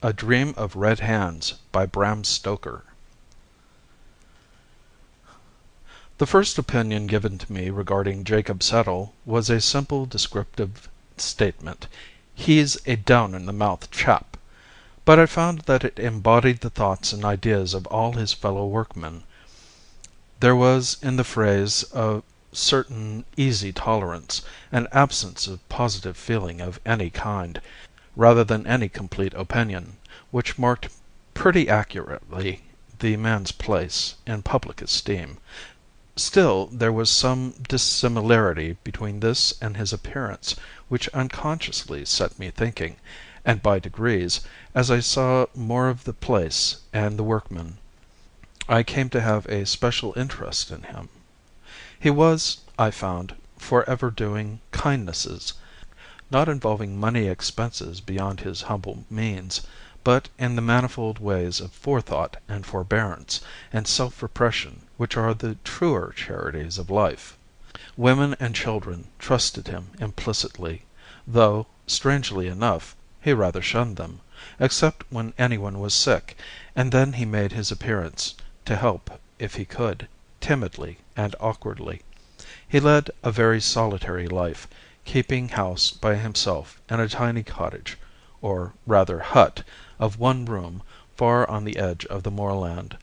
A Dream of Red Hands by Bram Stoker. The first opinion given to me regarding Jacob Settle was a simple descriptive statement: "He's a down-in-the-mouth chap." But I found that it embodied the thoughts and ideas of all his fellow workmen. There was in the phrase a certain easy tolerance, an absence of positive feeling of any kind, rather than any complete opinion, which marked pretty accurately the man's place in public esteem. Still, there was some dissimilarity between this and his appearance which unconsciously set me thinking, and by degrees, as I saw more of the place and the workmen, I came to have a special interest in him. He was, I found, forever doing kindnesses, not involving money expenses beyond his humble means, but in the manifold ways of forethought and forbearance and self-repression which are the truer charities of life. Women and children trusted him implicitly, though, strangely enough, he rather shunned them, except when anyone was sick, and then he made his appearance to help if he could, timidly and awkwardly. He led a very solitary life, keeping house by himself in a tiny cottage, or rather hut, of one room far on the edge of the moorland.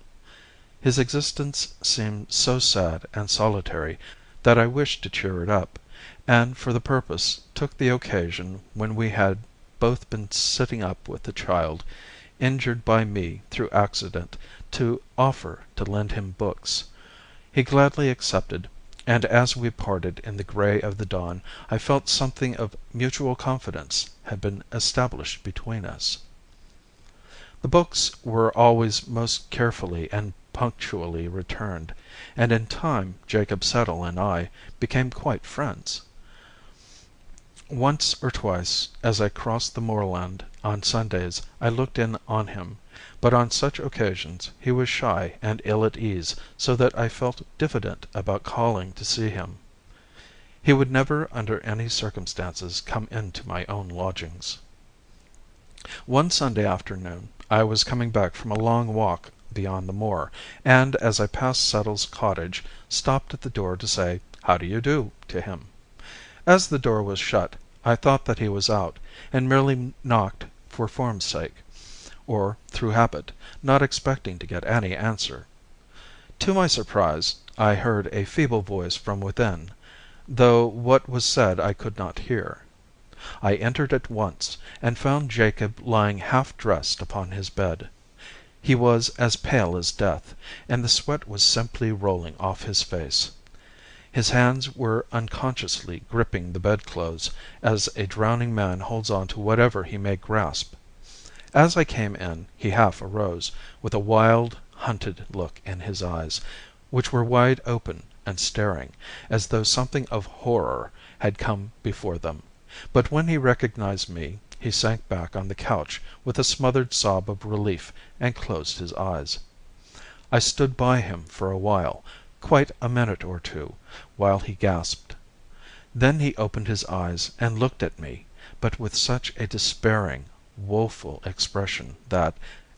His existence seemed so sad and solitary that I wished to cheer it up, and for the purpose took the occasion when we had both been sitting up with the child, injured by me through accident, to offer to lend him books. He gladly accepted, and as we parted in the grey of the dawn I felt something of mutual confidence had been established between us. The books were always most carefully and punctually returned, and in time Jacob Settle and I became quite friends. Once or twice as I crossed the moorland on Sundays I looked in on him, but on such occasions he was shy and ill at ease, so that I felt diffident about calling to see him. He would never under any circumstances come into my own lodgings. One Sunday afternoon I was coming back from a long walk beyond the moor, and as I passed Settle's cottage stopped at the door to say "How do you do" to him. As the door was shut I thought that he was out, and merely knocked for form's sake, or through habit, not expecting to get any answer. To my surprise I heard a feeble voice from within, though what was said I could not hear. I entered at once, and found Jacob lying half dressed upon his bed. He was as pale as death, and the sweat was simply rolling off his face. His hands were unconsciously gripping the bedclothes, as a drowning man holds on to whatever he may grasp. As I came in he half arose, with a wild, hunted look in his eyes, which were wide open and staring, as though something of horror had come before them. But when he recognized me he sank back on the couch with a smothered sob of relief and closed his eyes. I stood by him for a while, quite a minute or two, while he gasped. Then he opened his eyes and looked at me, but with such a despairing, woeful expression that,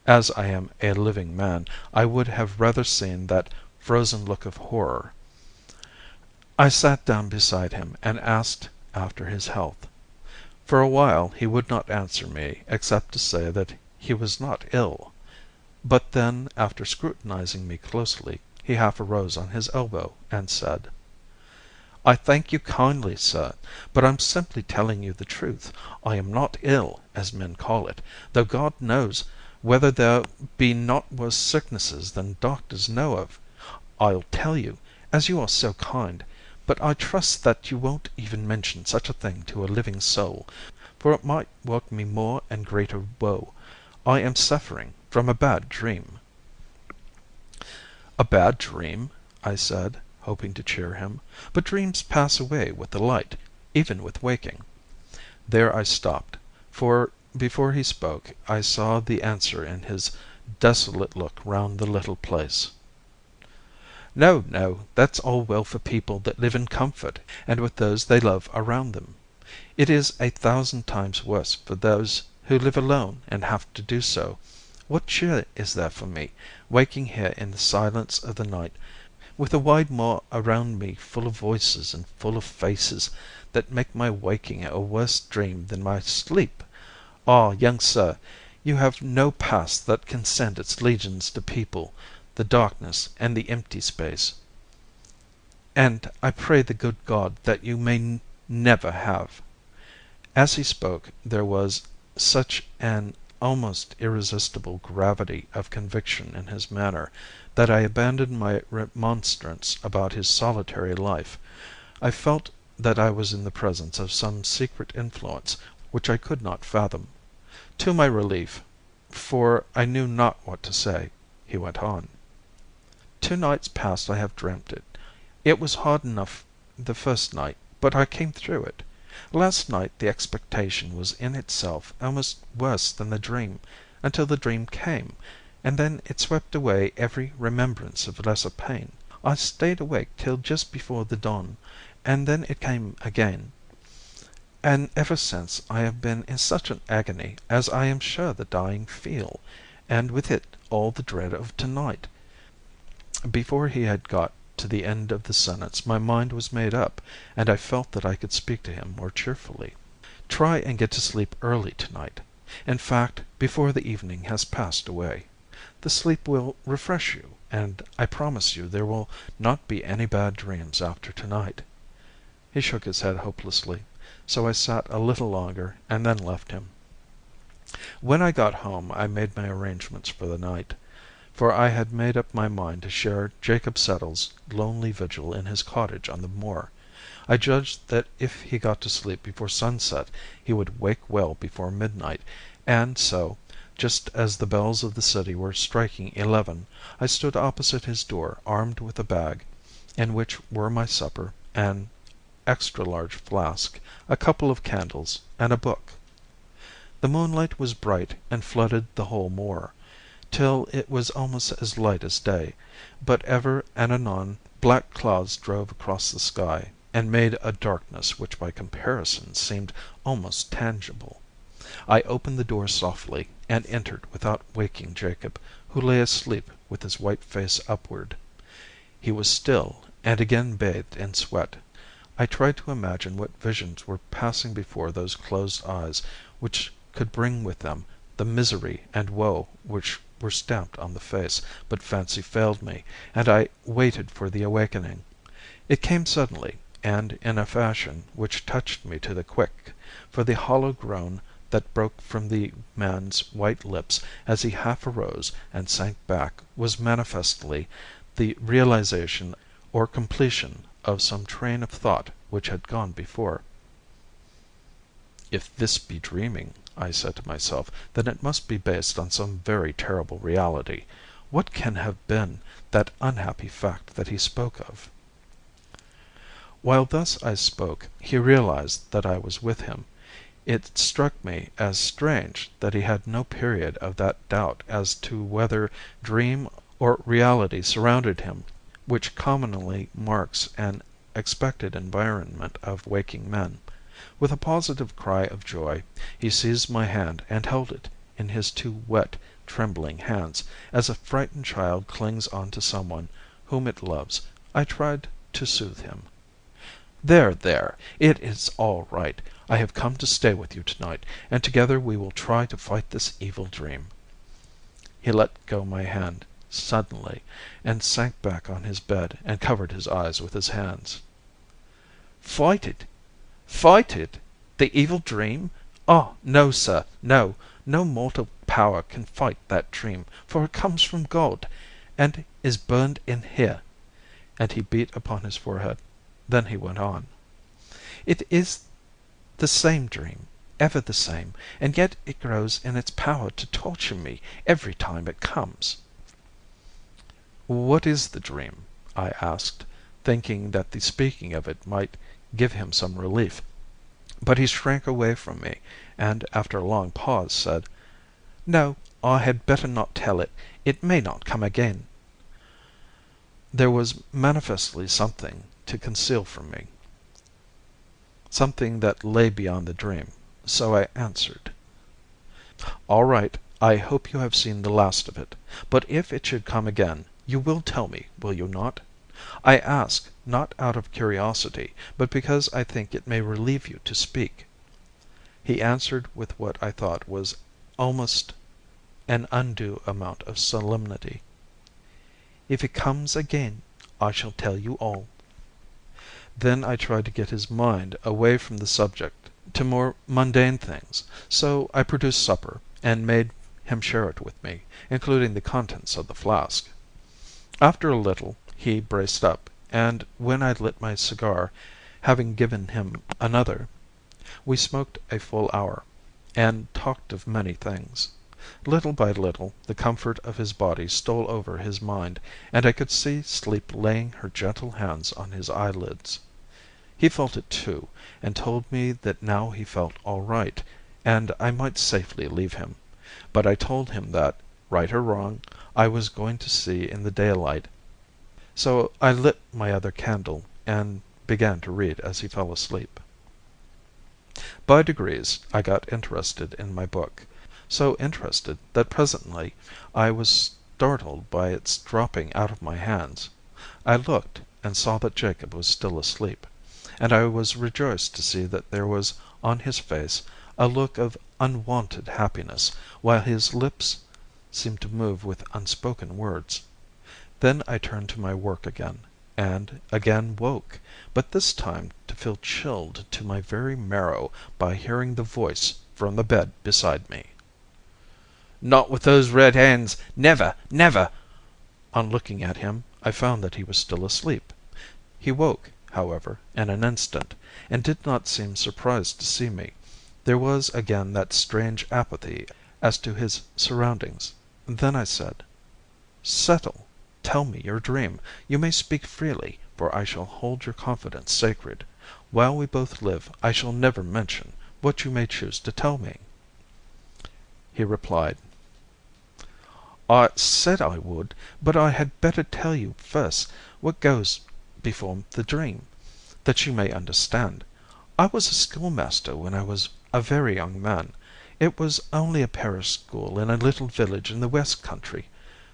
as I am a living man, I would have rather seen that frozen look of horror. I sat down beside him and asked after his health. For a while he would not answer me except to say that he was not ill. But then, after scrutinizing me closely, he half arose on his elbow and said: "I thank you kindly, sir, but I'm simply telling you the truth. I am not ill, as men call it, though God knows whether there be not worse sicknesses than doctors know of. I'll tell you, as you are so kind, but I trust that you won't even mention such a thing to a living soul, for it might work me more and greater woe. I am suffering from a bad dream." "A bad dream?" I said, hoping to cheer him. "But dreams pass away with the light, even with waking." There I stopped, for before he spoke I saw the answer in his desolate look round the little place. No, no, that's all well for people that live in comfort and with those they love around them. It is 1,000 times worse for those who live alone and have to do so. What cheer is there for me, waking here in the silence of the night, with the wide moor around me full of voices and full of faces, that make my waking a worse dream than my sleep? Ah, young sir, you have no past that can send its legions to people the darkness and the empty space, and I pray the good God that you may never have." As he spoke there was such an almost irresistible gravity of conviction in his manner that I abandoned my remonstrance about his solitary life. I felt that I was in the presence of some secret influence which I could not fathom. To my relief, for I knew not what to say, he went on. "2 nights past I have dreamt it. It was hard enough the first night, but I came through it. Last night the expectation was in itself almost worse than the dream, until the dream came, and then it swept away every remembrance of lesser pain. I stayed awake till just before the dawn, and then it came again, and ever since I have been in such an agony as I am sure the dying feel, and with it all the dread of to-night." Before he had got to the end of the sentence my mind was made up, and I felt that I could speak to him more cheerfully. "Try and get to sleep early to-night. In fact, before the evening has passed away. The sleep will refresh you, and I promise you there will not be any bad dreams after to-night." He shook his head hopelessly, so I sat a little longer and then left him. When I got home I made my arrangements for the night, for I had made up my mind to share Jacob Settle's lonely vigil in his cottage on the moor. I judged that if he got to sleep before sunset he would wake well before midnight, and so, just as the bells of the city were striking 11, I stood opposite his door armed with a bag, in which were my supper, an extra large flask, a couple of candles, and a book. The moonlight was bright and flooded the whole moor, till it was almost as light as day, but ever and anon black clouds drove across the sky, and made a darkness which by comparison seemed almost tangible. I opened the door softly, and entered without waking Jacob, who lay asleep with his white face upward. He was still, and again bathed in sweat. I tried to imagine what visions were passing before those closed eyes, which could bring with them the misery and woe which were stamped on the face, but fancy failed me, and I waited for the awakening. It came suddenly, and in a fashion which touched me to the quick, for the hollow groan that broke from the man's white lips as he half arose and sank back was manifestly the realization or completion of some train of thought which had gone before. "If this be dreaming," I said to myself, "then it must be based on some very terrible reality. What can have been that unhappy fact that he spoke of?" While thus I spoke, he realized that I was with him. It struck me as strange that he had no period of that doubt as to whether dream or reality surrounded him which commonly marks an expected environment of waking men. With a positive cry of joy, he seized my hand and held it in his 2 wet, trembling hands, as a frightened child clings on to someone whom it loves. I tried to soothe him. "There, there, it is all right. I have come to stay with you tonight, and together we will try to fight this evil dream." He let go my hand suddenly, and sank back on his bed and covered his eyes with his hands. "Fight it? Fight it? The evil dream? Oh, no, sir, no. No mortal power can fight that dream, for it comes from God, and is burned in here." And he beat upon his forehead. Then he went on. "It is the same dream, ever the same, and yet it grows in its power to torture me every time it comes." "What is the dream?" I asked, thinking that the speaking of it might give him some relief. But he shrank away from me, and after a long pause said, "No, I had better not tell it. It may not come again." There was manifestly something to conceal from me, something that lay beyond the dream, so I answered: "All right, I hope you have seen the last of it. But if it should come again, you will tell me, will you not? I ask, not out of curiosity, but because I think it may relieve you to speak." He answered with what I thought was almost an undue amount of solemnity: "If it comes again, I shall tell you all." Then I tried to get his mind away from the subject to more mundane things, so I produced supper and made him share it with me, including the contents of the flask. After a little he braced up, and when I lit my cigar, having given him another, we smoked a full hour, and talked of many things. Little by little the comfort of his body stole over his mind, and I could see sleep laying her gentle hands on his eyelids. He felt it too, and told me that now he felt all right, and I might safely leave him. But I told him that, right or wrong, I was going to see in the daylight, so I lit my other candle and began to read as he fell asleep. By degrees I got interested in my book, so interested that presently I was startled by its dropping out of my hands. I looked, and saw that Jacob was still asleep, and I was rejoiced to see that there was on his face a look of unwonted happiness, while his lips seemed to move with unspoken words. Then I turned to my work again, and again woke, but this time to feel chilled to my very marrow by hearing the voice from the bed beside me. "Not with those red hands! Never, never!" On looking at him, I found that he was still asleep. He woke, however, in an instant, and did not seem surprised to see me. There was again that strange apathy as to his surroundings. Then I said: "Settle. Tell me your dream. You may speak freely, for I shall hold your confidence sacred. While we both live I shall never mention what you may choose to tell me." He replied: "I said I would, but I had better tell you first what goes before the dream, that you may understand. I was a schoolmaster when I was a very young man. It was only a parish school in a little village in the West Country.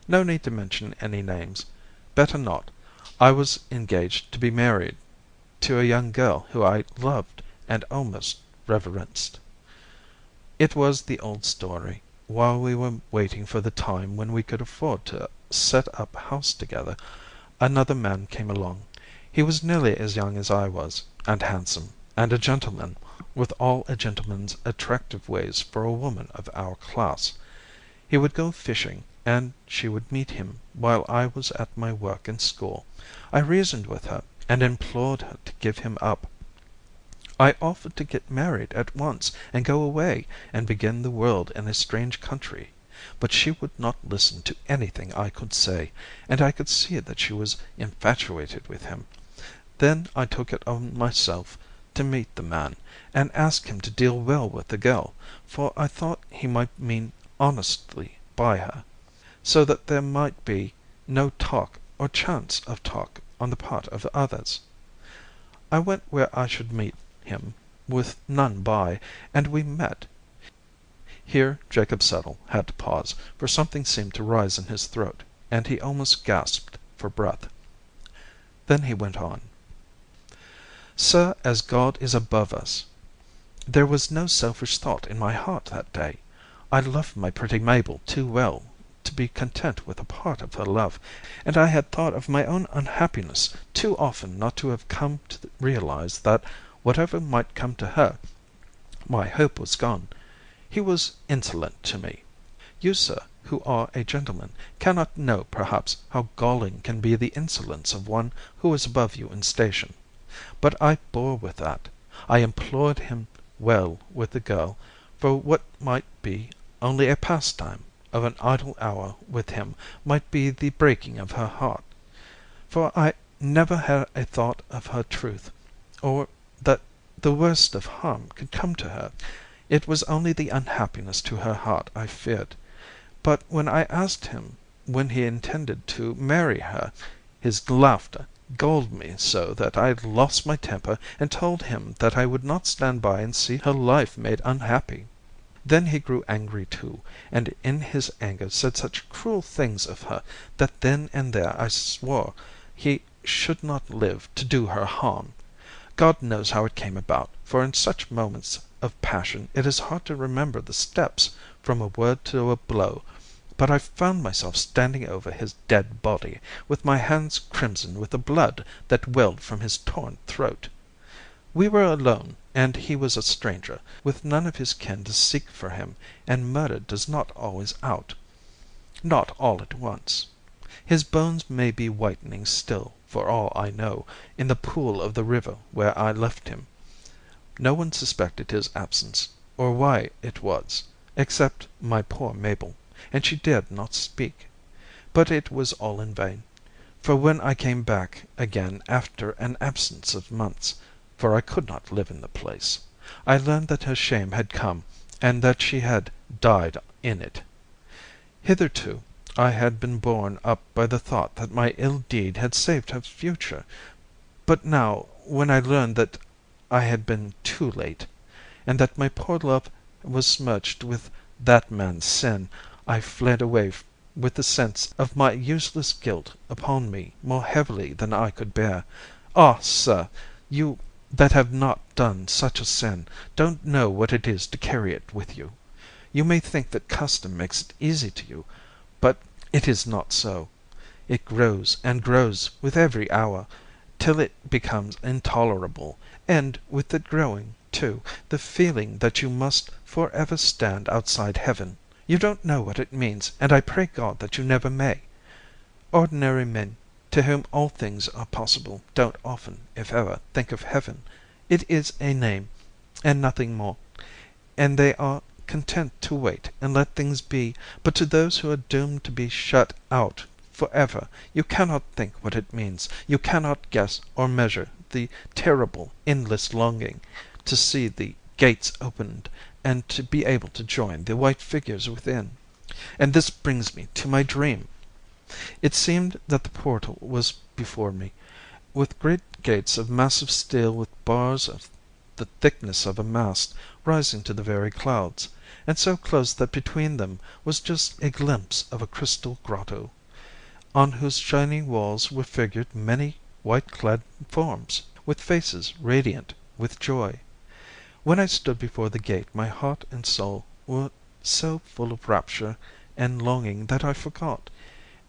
No need to mention any names. Better not. I was engaged to be married to a young girl who I loved and almost reverenced. It was the old story. While we were waiting for the time when we could afford to set up house together, another man came along. He was nearly as young as I was, and handsome, and a gentleman, with all a gentleman's attractive ways for a woman of our class. He would go fishing, and she would meet him while I was at my work in school. I reasoned with her, and implored her to give him up. I offered to get married at once and go away and begin the world in a strange country. But she would not listen to anything I could say, and I could see that she was infatuated with him. Then I took it on myself to meet the man, and ask him to deal well with the girl, for I thought he might mean honestly by her, so that there might be no talk or chance of talk on the part of others. I went where I should meet him, with none by, and we met." Here Jacob Settle had to pause, for something seemed to rise in his throat, and he almost gasped for breath. Then he went on: "Sir, as God is above us, there was no selfish thought in my heart that day. I loved my pretty Mabel too well to be content with a part of her love, and I had thought of my own unhappiness too often not to have come to realize that, whatever might come to her, my hope was gone. He was insolent to me. You, sir, who are a gentleman, cannot know perhaps how galling can be the insolence of one who is above you in station. But I bore with that. I implored him well with the girl, for what might be only a pastime of an idle hour with him might be the breaking of her heart. For I never had a thought of her truth, or that the worst of harm could come to her. It was only the unhappiness to her heart I feared. But when I asked him when he intended to marry her, His laughter galled me so that I lost my temper and told him that I would not stand by and see her life made unhappy. Then he grew angry too, and in his anger said such cruel things of her that then and there I swore he should not live to do her harm. God knows how it came about, for in such moments of passion it is hard to remember the steps from a word to a blow, but I found myself standing over his dead body, with my hands crimson with the blood that welled from his torn throat. We were alone, and he was a stranger, with none of his kin to seek for him, and murder does not always out. Not all at once. His bones may be whitening still, for all I know, in the pool of the river where I left him. No one suspected his absence, or why it was, except my poor Mabel, and she dared not speak. But it was all in vain, for when I came back again after an absence of months, for I could not live in the place, I learned that her shame had come, and that she had died in it. Hitherto I had been borne up by the thought that my ill deed had saved her future, but now, when I learned that I had been too late, and that my poor love was smirched with that man's sin, I fled away with the sense of my useless guilt upon me more heavily than I could bear. Ah, sir, you that have not done such a sin don't know what it is to carry it with you. You may think that custom makes it easy to you, but it is not so. It grows and grows with every hour, till it becomes intolerable, and with it growing, too, the feeling that you must for ever stand outside heaven. You don't know what it means, and I pray God that you never may. Ordinary men, to whom all things are possible, don't often, if ever, think of heaven. It is a name, and nothing more, and they are content to wait and let things be, but to those who are doomed to be shut out for ever, you cannot think what it means, you cannot guess or measure the terrible, endless longing to see the gates opened and to be able to join the white figures within. And this brings me to my dream. It seemed that the portal was before me, with great gates of massive steel with bars of the thickness of a mast rising to the very clouds, and so close that between them was just a glimpse of a crystal grotto, on whose shining walls were figured many white-clad forms, with faces radiant with joy. When I stood before the gate my heart and soul were so full of rapture and longing that I forgot.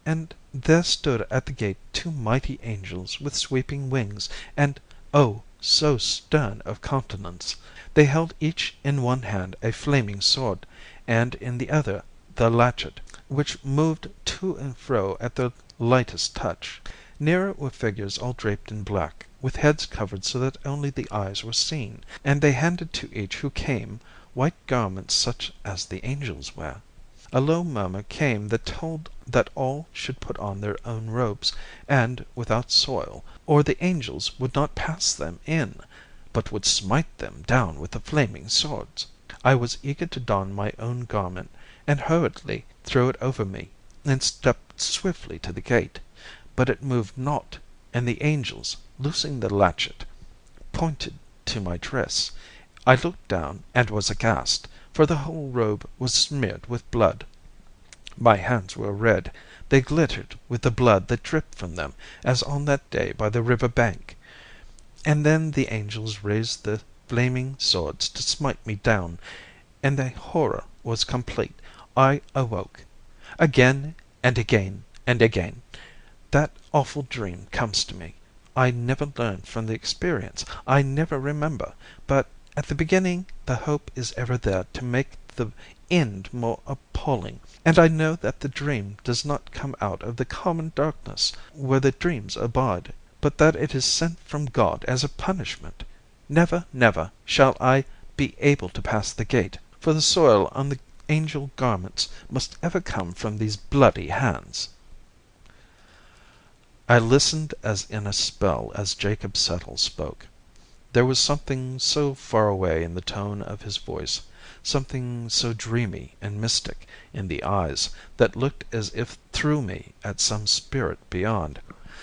And there stood at the gate two mighty angels with sweeping wings, and oh, so stern of countenance! They held each in one hand a flaming sword, and in the other the latchet, which moved to and fro at the lightest touch. Near it were figures all draped in black, with heads covered so that only the eyes were seen, and they handed to each who came white garments such as the angels wear. A low murmur came that told that all should put on their own robes, and without soil, or the angels would not pass them in, but would smite them down with the flaming swords. I was eager to don my own garment, and hurriedly threw it over me, and stepped swiftly to the gate. But it moved not, and the angels, loosing the latchet, pointed to my dress. I looked down, and was aghast, for the whole robe was smeared with blood. My hands were red, they glittered with the blood that dripped from them, as on that day by the river bank. And then the angels raised the flaming swords to smite me down, and the horror was complete. I awoke. Again, and again, and again, that awful dream comes to me. I never learn from the experience, I never remember, but at the beginning the hope is ever there to make the end more appalling, and I know that the dream does not come out of the common darkness where the dreams abide, but that it is sent from God as a punishment. Never, never shall I be able to pass the gate, for the soil on the angel garments must ever come from these bloody hands. I listened as in a spell as Jacob Settle spoke. There was something so far away in the tone of his voice, something so dreamy and mystic in the eyes that looked as if through me at some spirit beyond.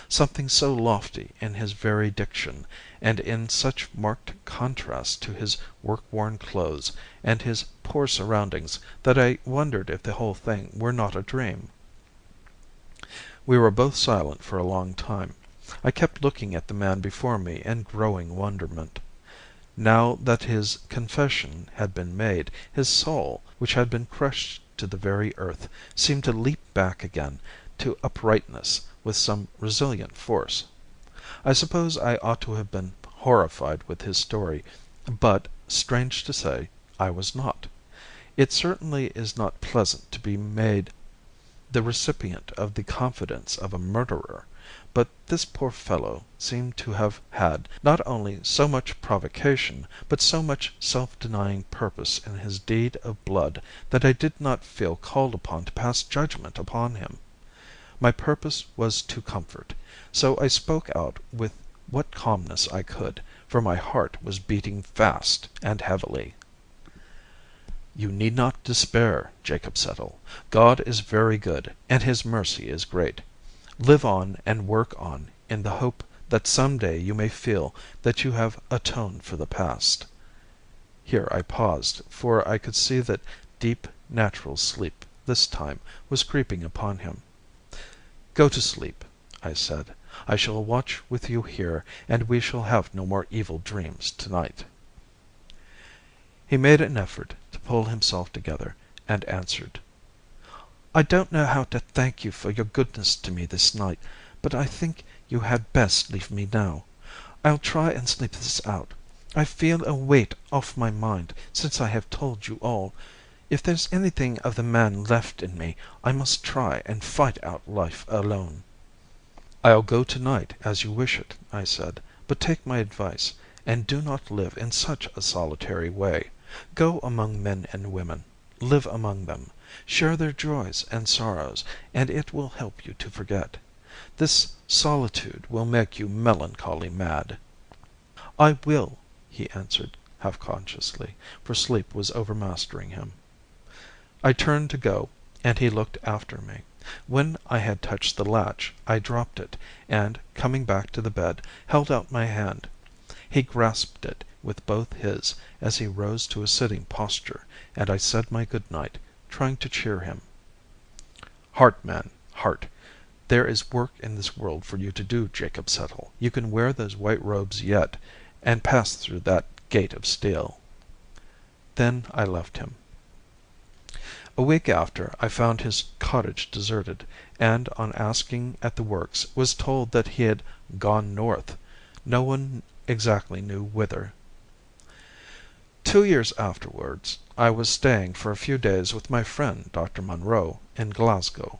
something so lofty in his very diction, and in such marked contrast to his work-worn clothes and his poor surroundings, that I wondered if the whole thing were not a dream. We were both silent for a long time. I kept looking at the man before me in growing wonderment. Now that his confession had been made, his soul, which had been crushed to the very earth, seemed to leap back again to uprightness with some resilient force. I suppose I ought to have been horrified with his story, but, strange to say, I was not. It certainly is not pleasant to be made the recipient of the confidence of a murderer, but this poor fellow seemed to have had not only so much provocation, but so much self-denying purpose in his deed of blood that I did not feel called upon to pass judgment upon him. My purpose was to comfort, so I spoke out with what calmness I could, for my heart was beating fast and heavily. "You need not despair, Jacob Settle. God is very good, and his mercy is great. Live on and work on in the hope that some day you may feel that you have atoned for the past." Here I paused, for I could see that deep, natural sleep, this time, was creeping upon him. "Go to sleep," I said. "I shall watch with you here, and we shall have no more evil dreams tonight." He made an effort to pull himself together, and answered: "I don't know how to thank you for your goodness to me this night, but I think you had best leave me now. I'll try and sleep this out. I feel a weight off my mind since I have told you all. If there's anything of the man left in me, I must try and fight out life alone." "I'll go to-night as you wish it," I said, "but take my advice, and do not live in such a solitary way. Go among men and women. Live among them. Share their joys and sorrows, and it will help you to forget. This solitude will make you melancholy mad." "I will," he answered, half consciously, for sleep was overmastering him. I turned to go, and he looked after me. When I had touched the latch, I dropped it, and, coming back to the bed, held out my hand. He grasped it with both his as he rose to a sitting posture, and I said my good night, trying to cheer him. "Heart, man, heart. There is work in this world for you to do, Jacob Settle. You can wear those white robes yet, and pass through that gate of steel." Then I left him. A week after, I found his cottage deserted, and on asking at the works was told that he had "gone north," no one exactly knew whither. 2 years afterwards I was staying for a few days with my friend Dr. Munro in Glasgow.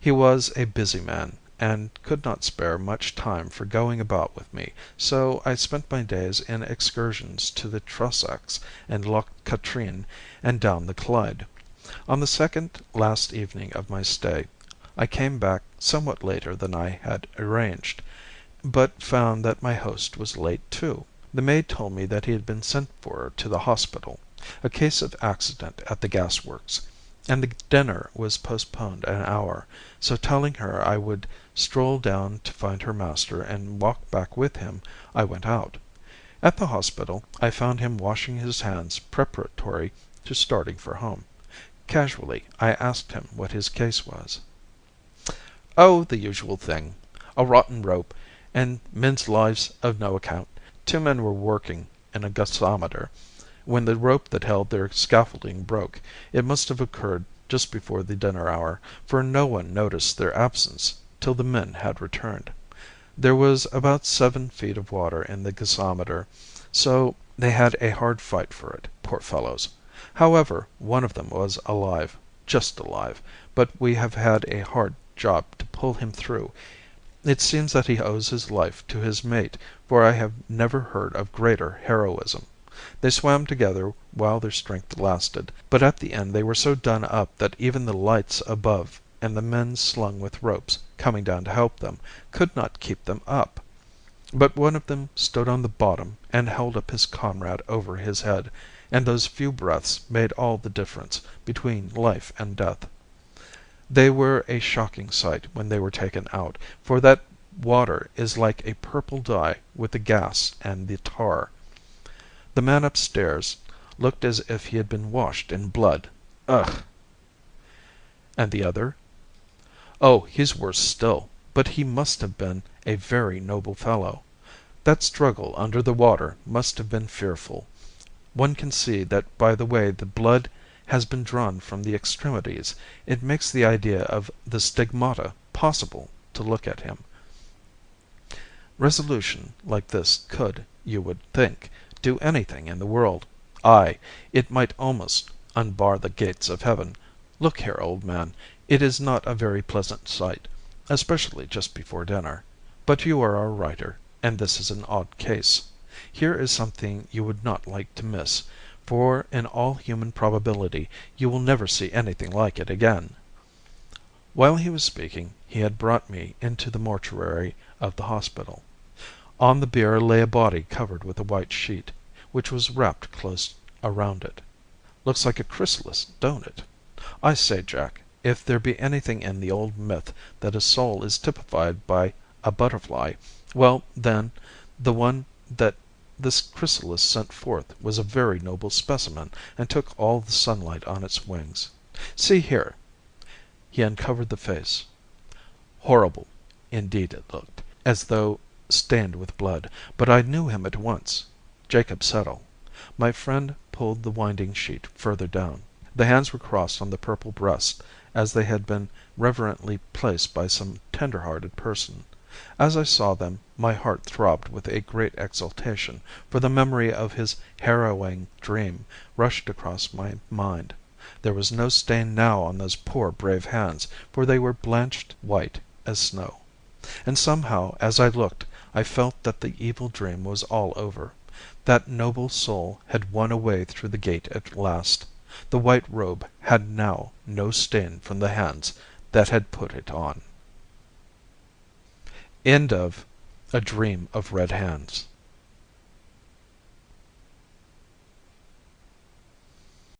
He was a busy man, and could not spare much time for going about with me, so I spent my days in excursions to the Trossachs and Loch Katrine and down the Clyde. On the second last evening of my stay I came back somewhat later than I had arranged, but found that my host was late too. The maid told me that he had been sent for to the hospital, a case of accident at the gasworks, and the dinner was postponed an hour, so telling her I would stroll down to find her master and walk back with him, I went out. At the hospital I found him washing his hands preparatory to starting for home. Casually I asked him what his case was. "Oh, the usual thing. A rotten rope, and men's lives of no account. 2 men were working in a gasometer when the rope that held their scaffolding broke. It must have occurred just before the dinner hour, for no one noticed their absence till the men had returned. There was about 7 feet of water in the gasometer, so they had a hard fight for it, poor fellows. However, one of them was alive, just alive, but we have had a hard job to pull him through. It seems that he owes his life to his mate, for I have never heard of greater heroism. They swam together while their strength lasted, but at the end they were so done up that even the lights above and the men slung with ropes, coming down to help them, could not keep them up. But one of them stood on the bottom and held up his comrade over his head, and those few breaths made all the difference between life and death. They were a shocking sight when they were taken out, for that water is like a purple dye with the gas and the tar. The man upstairs looked as if he had been washed in blood. Ugh!" "And the other?" "Oh, he's worse still, but he must have been a very noble fellow. That struggle under the water must have been fearful. One can see that by the way the blood has been drawn from the extremities. It makes the idea of the stigmata possible to look at him. Resolution like this could, you would think, do anything in the world. Ay, it might almost unbar the gates of heaven. Look here, old man, it is not a very pleasant sight, especially just before dinner. But you are a writer, and this is an odd case. Here is something you would not like to miss, for in all human probability you will never see anything like it again." While he was speaking he had brought me into the mortuary of the hospital. On the bier lay a body covered with a white sheet, which was wrapped close around it. "Looks like a chrysalis, don't it? I say, Jack, if there be anything in the old myth that a soul is typified by a butterfly, well, then, the one that this chrysalis sent forth was a very noble specimen and took all the sunlight on its wings. See here." He uncovered the face. Horrible, indeed it looked, as though stained with blood, but I knew him at once. Jacob Settle. My friend pulled the winding sheet further down. The hands were crossed on the purple breast as they had been reverently placed by some tender-hearted person. As I saw them my heart throbbed with a great exultation, for the memory of his harrowing dream rushed across my mind. There was no stain now on those poor brave hands, for they were blanched white as snow. And somehow as I looked I felt that the evil dream was all over. That noble soul had won a way through the gate at last. The white robe had now no stain from the hands that had put it on. End of A Dream of Red Hands.